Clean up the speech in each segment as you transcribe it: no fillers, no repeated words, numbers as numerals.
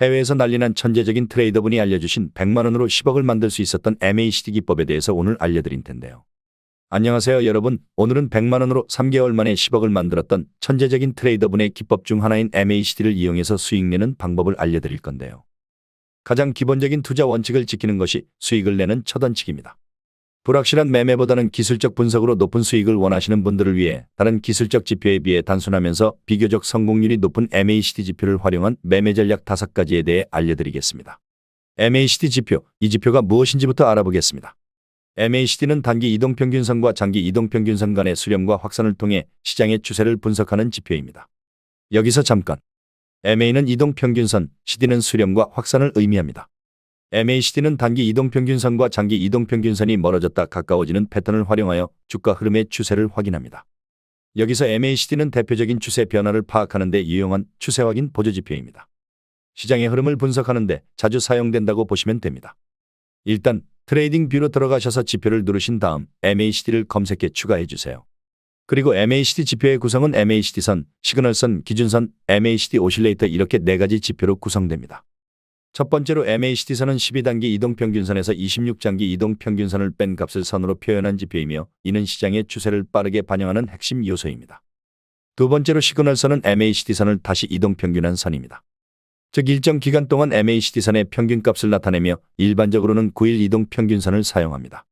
해외에서 난리난 천재적인 트레이더분이 알려주신 100만원으로 10억을 만들 수 있었던 MACD 기법에 대해서 오늘 알려드릴 텐데요. 안녕하세요 여러분. 오늘은 100만원으로 3개월 만에 10억을 만들었던 천재적인 트레이더분의 기법 중 하나인 MACD를 이용해서 수익 내는 방법을 알려드릴 건데요. 가장 기본적인 투자 원칙을 지키는 것이 수익을 내는 첫 원칙입니다. 불확실한 매매보다는 기술적 분석으로 높은 수익을 원하시는 분들을 위해 다른 기술적 지표에 비해 단순하면서 비교적 성공률이 높은 MACD 지표를 활용한 매매 전략 5가지에 대해 알려드리겠습니다. MACD 지표, 이 지표가 무엇인지부터 알아보겠습니다. MACD는 단기 이동평균선과 장기 이동평균선 간의 수렴과 확산을 통해 시장의 추세를 분석하는 지표입니다. 여기서 잠깐. MA는 이동평균선, CD는 수렴과 확산을 의미합니다. MACD는 단기 이동평균선과 장기 이동평균선이 멀어졌다 가까워지는 패턴을 활용하여 주가 흐름의 추세를 확인합니다. 여기서 MACD는 대표적인 추세 변화를 파악하는 데 유용한 추세 확인 보조지표입니다. 시장의 흐름을 분석하는 데 자주 사용된다고 보시면 됩니다. 일단 트레이딩 뷰로 들어가셔서 지표를 누르신 다음 MACD를 검색해 추가해 주세요. 그리고 MACD 지표의 구성은 MACD선, 시그널선, 기준선, MACD 오실레이터 이렇게 4가지 지표로 구성됩니다. 첫 번째로 MACD선은 12단기 이동평균선에서 26장기 이동평균선을 뺀 값을 선으로 표현한 지표이며 이는 시장의 추세를 빠르게 반영하는 핵심 요소입니다. 두 번째로 시그널선은 MACD선을 다시 이동평균한 선입니다. 즉 일정 기간 동안 MACD선의 평균값을 나타내며 일반적으로는 9일 이동평균선을 사용합니다.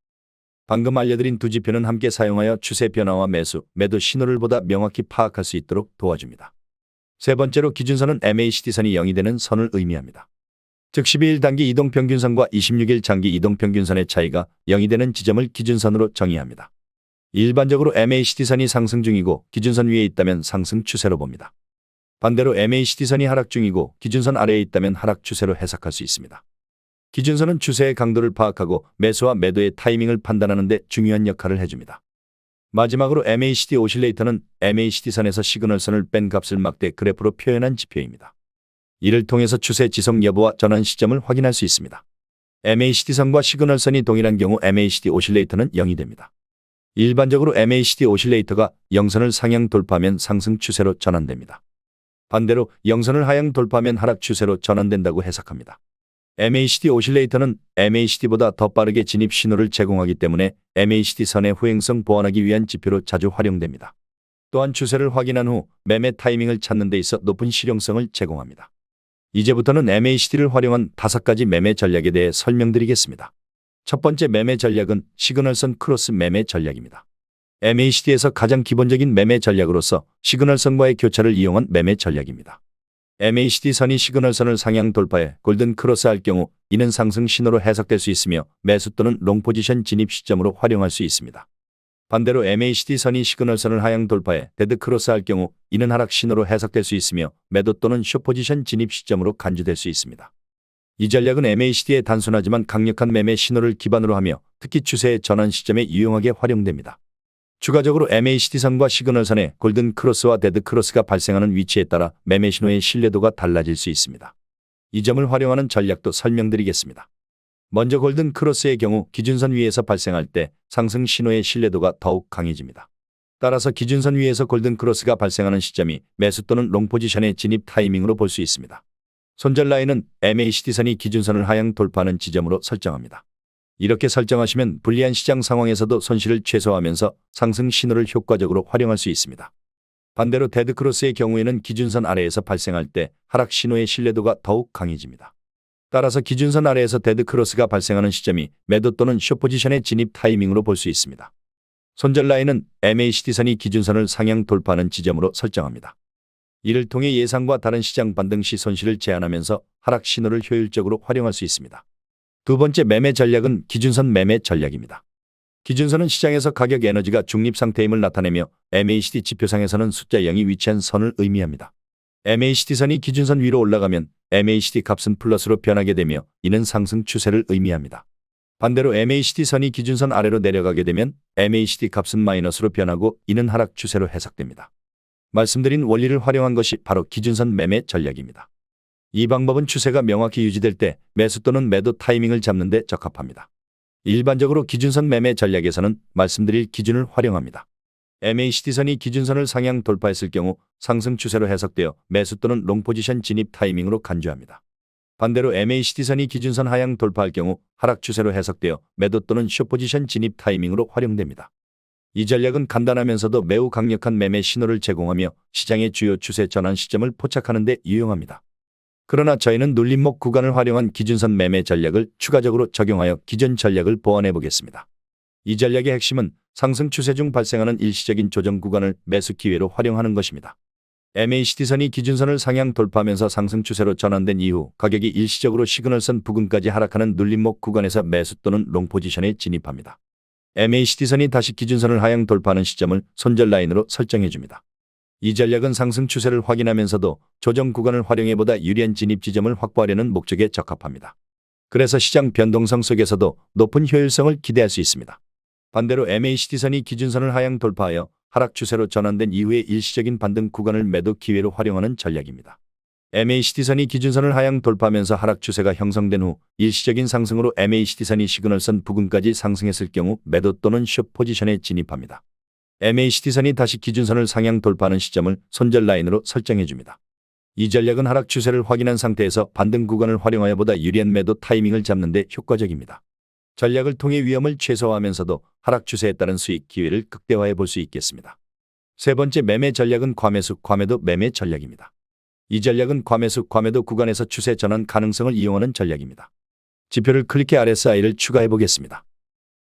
방금 알려드린 두 지표는 함께 사용하여 추세 변화와 매수, 매도 신호를 보다 명확히 파악할 수 있도록 도와줍니다. 세 번째로 기준선은 MACD선이 0이 되는 선을 의미합니다. 즉 12일 단기 이동평균선과 26일 장기 이동평균선의 차이가 0이 되는 지점을 기준선으로 정의합니다. 일반적으로 MACD선이 상승 중이고 기준선 위에 있다면 상승 추세로 봅니다. 반대로 MACD선이 하락 중이고 기준선 아래에 있다면 하락 추세로 해석할 수 있습니다. 기준선은 추세의 강도를 파악하고 매수와 매도의 타이밍을 판단하는 데 중요한 역할을 해줍니다. 마지막으로 MACD 오실레이터는 MACD선에서 시그널선을 뺀 값을 막대 그래프로 표현한 지표입니다. 이를 통해서 추세 지속 여부와 전환 시점을 확인할 수 있습니다. MACD선과 시그널선이 동일한 경우 MACD 오실레이터는 0이 됩니다. 일반적으로 MACD 오실레이터가 0선을 상향 돌파하면 상승 추세로 전환됩니다. 반대로 0선을 하향 돌파하면 하락 추세로 전환된다고 해석합니다. MACD 오실레이터는 MACD보다 더 빠르게 진입 신호를 제공하기 때문에 MACD선의 후행성 보완하기 위한 지표로 자주 활용됩니다. 또한 추세를 확인한 후 매매 타이밍을 찾는 데 있어 높은 실용성을 제공합니다. 이제부터는 MACD를 활용한 5가지 매매 전략에 대해 설명드리겠습니다. 첫 번째 매매 전략은 시그널선 크로스 매매 전략입니다. MACD에서 가장 기본적인 매매 전략으로서 시그널선과의 교차를 이용한 매매 전략입니다. MACD선이 시그널선을 상향 돌파해 골든 크로스할 경우 이는 상승 신호로 해석될 수 있으며 매수 또는 롱 포지션 진입 시점으로 활용할 수 있습니다. 반대로 MACD선이 시그널선을 하향 돌파해 데드 크로스할 경우 이는 하락 신호로 해석될 수 있으며 매도 또는 숏 포지션 진입 시점으로 간주될 수 있습니다. 이 전략은 MACD의 단순하지만 강력한 매매 신호를 기반으로 하며 특히 추세의 전환 시점에 유용하게 활용됩니다. 추가적으로 MACD선과 시그널선의 골든 크로스와 데드 크로스가 발생하는 위치에 따라 매매 신호의 신뢰도가 달라질 수 있습니다. 이 점을 활용하는 전략도 설명드리겠습니다. 먼저 골든 크로스의 경우 기준선 위에서 발생할 때 상승 신호의 신뢰도가 더욱 강해집니다. 따라서 기준선 위에서 골든 크로스가 발생하는 시점이 매수 또는 롱 포지션의 진입 타이밍으로 볼 수 있습니다. 손절 라인은 MACD선이 기준선을 하향 돌파하는 지점으로 설정합니다. 이렇게 설정하시면 불리한 시장 상황에서도 손실을 최소화하면서 상승 신호를 효과적으로 활용할 수 있습니다. 반대로 데드 크로스의 경우에는 기준선 아래에서 발생할 때 하락 신호의 신뢰도가 더욱 강해집니다. 따라서 기준선 아래에서 데드 크로스가 발생하는 시점이 매도 또는 숏 포지션의 진입 타이밍으로 볼 수 있습니다. 손절 라인은 MACD선이 기준선을 상향 돌파하는 지점으로 설정합니다. 이를 통해 예상과 다른 시장 반등 시 손실을 제한하면서 하락 신호를 효율적으로 활용할 수 있습니다. 두 번째 매매 전략은 기준선 매매 전략입니다. 기준선은 시장에서 가격 에너지가 중립 상태임을 나타내며 MACD 지표상에서는 숫자 0이 위치한 선을 의미합니다. MACD선이 기준선 위로 올라가면 MACD 값은 플러스로 변하게 되며 이는 상승 추세를 의미합니다. 반대로 MACD선이 기준선 아래로 내려가게 되면 MACD 값은 마이너스로 변하고 이는 하락 추세로 해석됩니다. 말씀드린 원리를 활용한 것이 바로 기준선 매매 전략입니다. 이 방법은 추세가 명확히 유지될 때 매수 또는 매도 타이밍을 잡는 데 적합합니다. 일반적으로 기준선 매매 전략에서는 말씀드릴 기준을 활용합니다. MACD선이 기준선을 상향 돌파했을 경우 상승 추세로 해석되어 매수 또는 롱 포지션 진입 타이밍으로 간주합니다. 반대로 MACD선이 기준선 하향 돌파할 경우 하락 추세로 해석되어 매도 또는 숏포지션 진입 타이밍으로 활용됩니다. 이 전략은 간단하면서도 매우 강력한 매매 신호를 제공하며 시장의 주요 추세 전환 시점을 포착하는 데 유용합니다. 그러나 저희는 눌림목 구간을 활용한 기준선 매매 전략을 추가적으로 적용하여 기존 전략을 보완해 보겠습니다. 이 전략의 핵심은 상승 추세 중 발생하는 일시적인 조정 구간을 매수 기회로 활용하는 것입니다. MACD선이 기준선을 상향 돌파하면서 상승 추세로 전환된 이후 가격이 일시적으로 시그널선 부근까지 하락하는 눌림목 구간에서 매수 또는 롱 포지션에 진입합니다. MACD선이 다시 기준선을 하향 돌파하는 시점을 손절 라인으로 설정해줍니다. 이 전략은 상승 추세를 확인하면서도 조정 구간을 활용해 보다 유리한 진입 지점을 확보하려는 목적에 적합합니다. 그래서 시장 변동성 속에서도 높은 효율성을 기대할 수 있습니다. 반대로 MACD선이 기준선을 하향 돌파하여 하락 추세로 전환된 이후의 일시적인 반등 구간을 매도 기회로 활용하는 전략입니다. MACD선이 기준선을 하향 돌파하면서 하락 추세가 형성된 후 일시적인 상승으로 MACD선이 시그널선 부근까지 상승했을 경우 매도 또는 숏 포지션에 진입합니다. MACD선이 다시 기준선을 상향 돌파하는 시점을 손절 라인으로 설정해줍니다. 이 전략은 하락 추세를 확인한 상태에서 반등 구간을 활용하여 보다 유리한 매도 타이밍을 잡는 데 효과적입니다. 전략을 통해 위험을 최소화하면서도 하락 추세에 따른 수익 기회를 극대화해 볼 수 있겠습니다. 세 번째 매매 전략은 과매수, 과매도 매매 전략입니다. 이 전략은 과매수, 과매도 구간에서 추세 전환 가능성을 이용하는 전략입니다. 지표를 클릭해 RSI를 추가해 보겠습니다.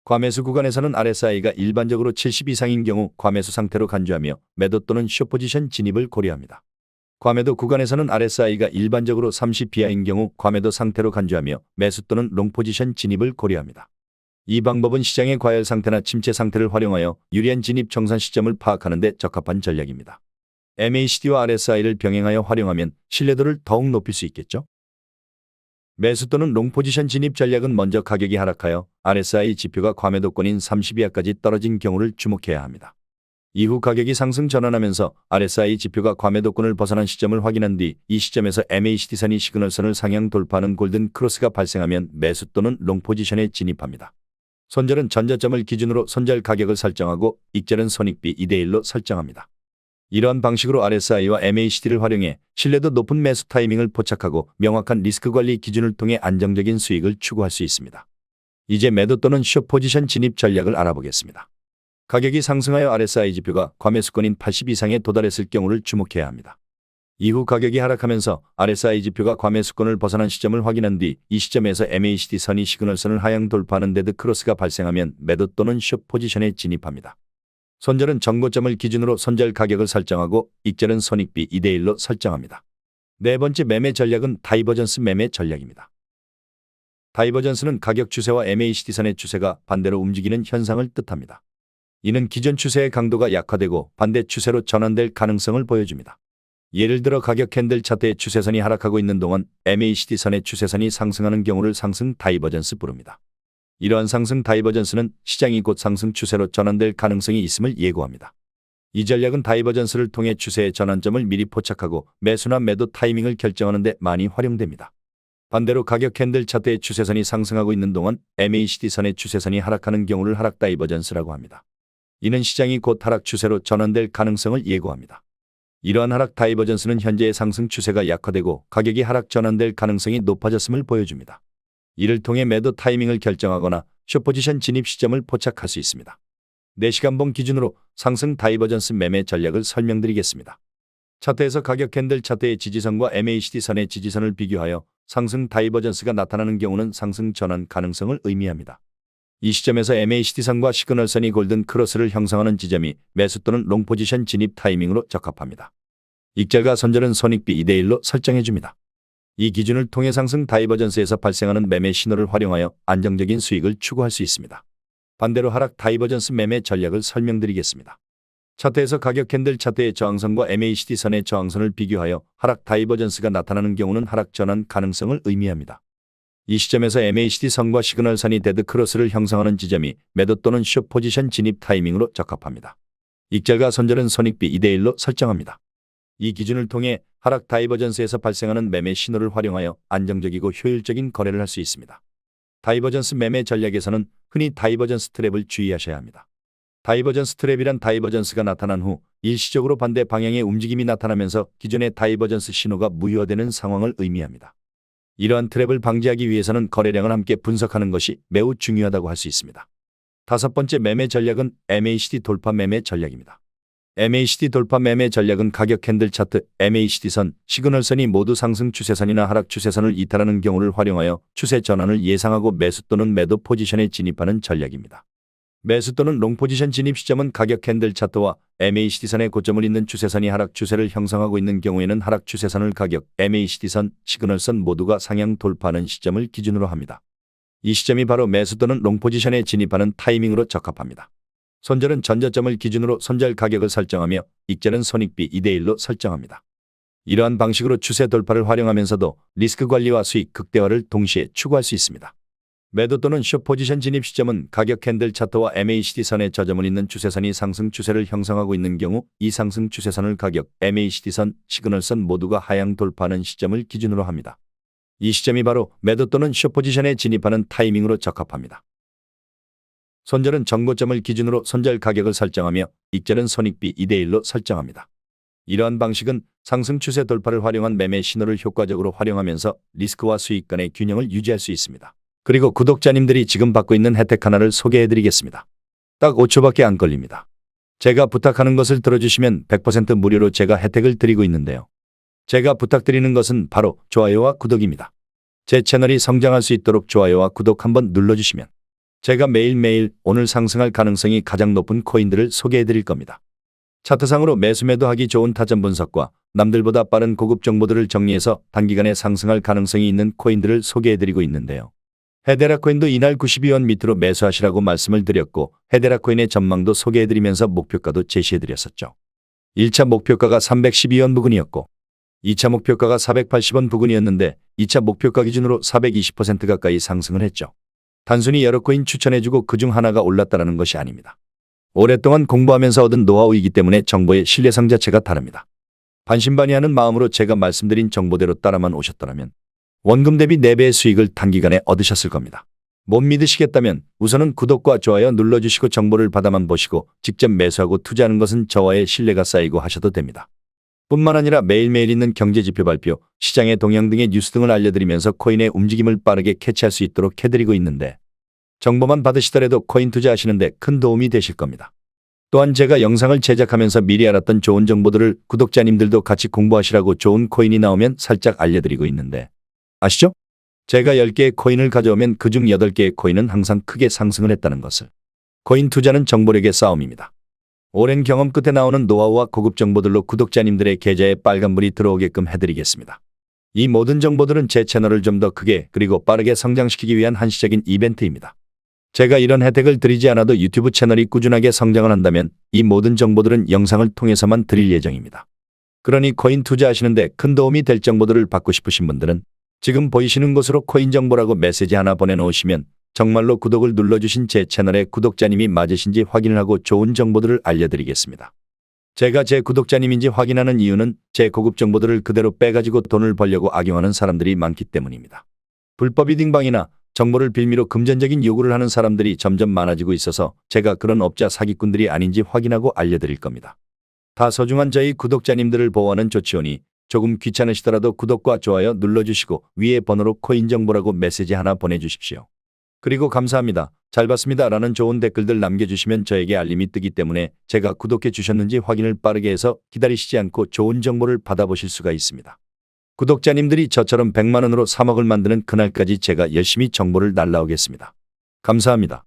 과매수 구간에서는 RSI가 일반적으로 70 이상인 경우 과매수 상태로 간주하며 매도 또는 숏포지션 진입을 고려합니다. 과매도 구간에서는 RSI가 일반적으로 30 이하인 경우 과매도 상태로 간주하며 매수 또는 롱포지션 진입을 고려합니다. 이 방법은 시장의 과열 상태나 침체 상태를 활용하여 유리한 진입 정산 시점을 파악하는 데 적합한 전략입니다. MACD와 RSI를 병행하여 활용하면 신뢰도를 더욱 높일 수 있겠죠? 매수 또는 롱포지션 진입 전략은 먼저 가격이 하락하여 RSI 지표가 과매도권인 30 이하까지 떨어진 경우를 주목해야 합니다. 이후 가격이 상승 전환하면서 RSI 지표가 과매도권을 벗어난 시점을 확인한 뒤 이 시점에서 MACD선이 시그널선을 상향 돌파하는 골든 크로스가 발생하면 매수 또는 롱 포지션에 진입합니다. 손절은 전저점을 기준으로 손절 가격을 설정하고 익절은 손익비 2대1로 설정합니다. 이러한 방식으로 RSI와 MACD를 활용해 신뢰도 높은 매수 타이밍을 포착하고 명확한 리스크 관리 기준을 통해 안정적인 수익을 추구할 수 있습니다. 이제 매도 또는 숏 포지션 진입 전략을 알아보겠습니다. 가격이 상승하여 RSI 지표가 과매수권인 80 이상에 도달했을 경우를 주목해야 합니다. 이후 가격이 하락하면서 RSI 지표가 과매수권을 벗어난 시점을 확인한 뒤 이 시점에서 MACD선이 시그널선을 하향 돌파하는 데드 크로스가 발생하면 매도 또는 숏 포지션에 진입합니다. 손절은 정고점을 기준으로 손절 가격을 설정하고 익절은 손익비 2대1로 설정합니다. 네 번째 매매 전략은 다이버전스 매매 전략입니다. 다이버전스는 가격 추세와 MACD선의 추세가 반대로 움직이는 현상을 뜻합니다. 이는 기존 추세의 강도가 약화되고 반대 추세로 전환될 가능성을 보여줍니다. 예를 들어 가격 캔들 차트의 추세선이 하락하고 있는 동안 MACD선의 추세선이 상승하는 경우를 상승 다이버전스 부릅니다. 이러한 상승 다이버전스는 시장이 곧 상승 추세로 전환될 가능성이 있음을 예고합니다. 이 전략은 다이버전스를 통해 추세의 전환점을 미리 포착하고 매수나 매도 타이밍을 결정하는 데 많이 활용됩니다. 반대로 가격 캔들 차트의 추세선이 상승하고 있는 동안 MACD선의 추세선이 하락하는 경우를 하락 다이버전스라고 합니다. 이는 시장이 곧 하락 추세로 전환될 가능성을 예고합니다. 이러한 하락 다이버전스는 현재의 상승 추세가 약화되고 가격이 하락 전환될 가능성이 높아졌음을 보여줍니다. 이를 통해 매도 타이밍을 결정하거나 숏포지션 진입 시점을 포착할 수 있습니다. 4시간봉 기준으로 상승 다이버전스 매매 전략을 설명드리겠습니다. 차트에서 가격 캔들 차트의 지지선과 MACD선의 지지선을 비교하여 상승 다이버전스가 나타나는 경우는 상승 전환 가능성을 의미합니다. 이 시점에서 MACD선과 시그널선이 골든 크로스를 형성하는 지점이 매수 또는 롱 포지션 진입 타이밍으로 적합합니다. 익절과 손절은 손익비 2대1로 설정해줍니다. 이 기준을 통해 상승 다이버전스에서 발생하는 매매 신호를 활용하여 안정적인 수익을 추구할 수 있습니다. 반대로 하락 다이버전스 매매 전략을 설명드리겠습니다. 차트에서 가격 캔들 차트의 저항선과 MACD선의 저항선을 비교하여 하락 다이버전스가 나타나는 경우는 하락 전환 가능성을 의미합니다. 이 시점에서 MACD선과 시그널선이 데드 크로스를 형성하는 지점이 매도 또는 숏 포지션 진입 타이밍으로 적합합니다. 익절과 손절은 손익비 2대1로 설정합니다. 이 기준을 통해 하락 다이버전스에서 발생하는 매매 신호를 활용하여 안정적이고 효율적인 거래를 할 수 있습니다. 다이버전스 매매 전략에서는 흔히 다이버전스 트랩을 주의하셔야 합니다. 다이버전스 트랩이란 다이버전스가 나타난 후 일시적으로 반대 방향의 움직임이 나타나면서 기존의 다이버전스 신호가 무효화되는 상황을 의미합니다. 이러한 트랩을 방지하기 위해서는 거래량을 함께 분석하는 것이 매우 중요하다고 할 수 있습니다. 다섯 번째 매매 전략은 MACD 돌파 매매 전략입니다. MACD 돌파 매매 전략은 가격 캔들 차트, MACD선, 시그널선이 모두 상승 추세선이나 하락 추세선을 이탈하는 경우를 활용하여 추세 전환을 예상하고 매수 또는 매도 포지션에 진입하는 전략입니다. 매수 또는 롱 포지션 진입 시점은 가격 캔들 차트와 MACD선의 고점을 잇는 추세선이 하락 추세를 형성하고 있는 경우에는 하락 추세선을 가격, MACD선, 시그널선 모두가 상향 돌파하는 시점을 기준으로 합니다. 이 시점이 바로 매수 또는 롱 포지션에 진입하는 타이밍으로 적합합니다. 손절은 전저점을 기준으로 손절 가격을 설정하며 익절은 손익비 2대1로 설정합니다. 이러한 방식으로 추세 돌파를 활용하면서도 리스크 관리와 수익 극대화를 동시에 추구할 수 있습니다. 매도 또는 숏 포지션 진입 시점은 가격 캔들 차트와 MACD선의 저점을 잇는 추세선이 상승 추세를 형성하고 있는 경우 이 상승 추세선을 가격, MACD선, 시그널선 모두가 하향 돌파하는 시점을 기준으로 합니다. 이 시점이 바로 매도 또는 숏 포지션에 진입하는 타이밍으로 적합합니다. 손절은 전고점을 기준으로 손절 가격을 설정하며 익절은 손익비 2대1로 설정합니다. 이러한 방식은 상승 추세 돌파를 활용한 매매 신호를 효과적으로 활용하면서 리스크와 수익 간의 균형을 유지할 수 있습니다. 그리고 구독자님들이 지금 받고 있는 혜택 하나를 소개해드리겠습니다. 딱 5초밖에 안 걸립니다. 제가 부탁하는 것을 들어주시면 100% 무료로 제가 혜택을 드리고 있는데요. 제가 부탁드리는 것은 바로 좋아요와 구독입니다. 제 채널이 성장할 수 있도록 좋아요와 구독 한번 눌러주시면 제가 매일매일 오늘 상승할 가능성이 가장 높은 코인들을 소개해드릴 겁니다. 차트상으로 매수 매도하기 좋은 타점 분석과 남들보다 빠른 고급 정보들을 정리해서 단기간에 상승할 가능성이 있는 코인들을 소개해드리고 있는데요. 헤데라 코인도 이날 92원 밑으로 매수하시라고 말씀을 드렸고 헤데라 코인의 전망도 소개해드리면서 목표가도 제시해드렸었죠. 1차 목표가가 312원 부근이었고 2차 목표가가 480원 부근이었는데 2차 목표가 기준으로 420% 가까이 상승을 했죠. 단순히 여러 코인 추천해주고 그중 하나가 올랐다는 것이 아닙니다. 오랫동안 공부하면서 얻은 노하우이기 때문에 정보의 신뢰성 자체가 다릅니다. 반신반의하는 마음으로 제가 말씀드린 정보대로 따라만 오셨더라면 원금 대비 4배의 수익을 단기간에 얻으셨을 겁니다. 못 믿으시겠다면 우선은 구독과 좋아요 눌러주시고 정보를 받아만 보시고 직접 매수하고 투자하는 것은 저와의 신뢰가 쌓이고 하셔도 됩니다. 뿐만 아니라 매일매일 있는 경제지표 발표, 시장의 동향 등의 뉴스 등을 알려드리면서 코인의 움직임을 빠르게 캐치할 수 있도록 해드리고 있는데 정보만 받으시더라도 코인 투자하시는데 큰 도움이 되실 겁니다. 또한 제가 영상을 제작하면서 미리 알았던 좋은 정보들을 구독자님들도 같이 공부하시라고 좋은 코인이 나오면 살짝 알려드리고 있는데 아시죠? 제가 10개의 코인을 가져오면 그중 8개의 코인은 항상 크게 상승을 했다는 것을. 코인 투자는 정보력의 싸움입니다. 오랜 경험 끝에 나오는 노하우와 고급 정보들로 구독자님들의 계좌에 빨간불이 들어오게끔 해드리겠습니다. 이 모든 정보들은 제 채널을 좀 더 크게 그리고 빠르게 성장시키기 위한 한시적인 이벤트입니다. 제가 이런 혜택을 드리지 않아도 유튜브 채널이 꾸준하게 성장을 한다면 이 모든 정보들은 영상을 통해서만 드릴 예정입니다. 그러니 코인 투자하시는데 큰 도움이 될 정보들을 받고 싶으신 분들은 지금 보이시는 곳으로 코인 정보라고 메시지 하나 보내놓으시면 정말로 구독을 눌러주신 제 채널의 구독자님이 맞으신지 확인을 하고 좋은 정보들을 알려드리겠습니다. 제가 제 구독자님인지 확인하는 이유는 제 고급 정보들을 그대로 빼가지고 돈을 벌려고 악용하는 사람들이 많기 때문입니다. 불법 이딩방이나 정보를 빌미로 금전적인 요구를 하는 사람들이 점점 많아지고 있어서 제가 그런 업자 사기꾼들이 아닌지 확인하고 알려드릴 겁니다. 다 소중한 저희 구독자님들을 보호하는 조치오니 조금 귀찮으시더라도 구독과 좋아요 눌러주시고 위에 번호로 코인 정보라고 메시지 하나 보내주십시오. 그리고 감사합니다, 잘 봤습니다 라는 좋은 댓글들 남겨주시면 저에게 알림이 뜨기 때문에 제가 구독해 주셨는지 확인을 빠르게 해서 기다리시지 않고 좋은 정보를 받아보실 수가 있습니다. 구독자님들이 저처럼 100만 원으로 3억을 만드는 그날까지 제가 열심히 정보를 날라오겠습니다. 감사합니다.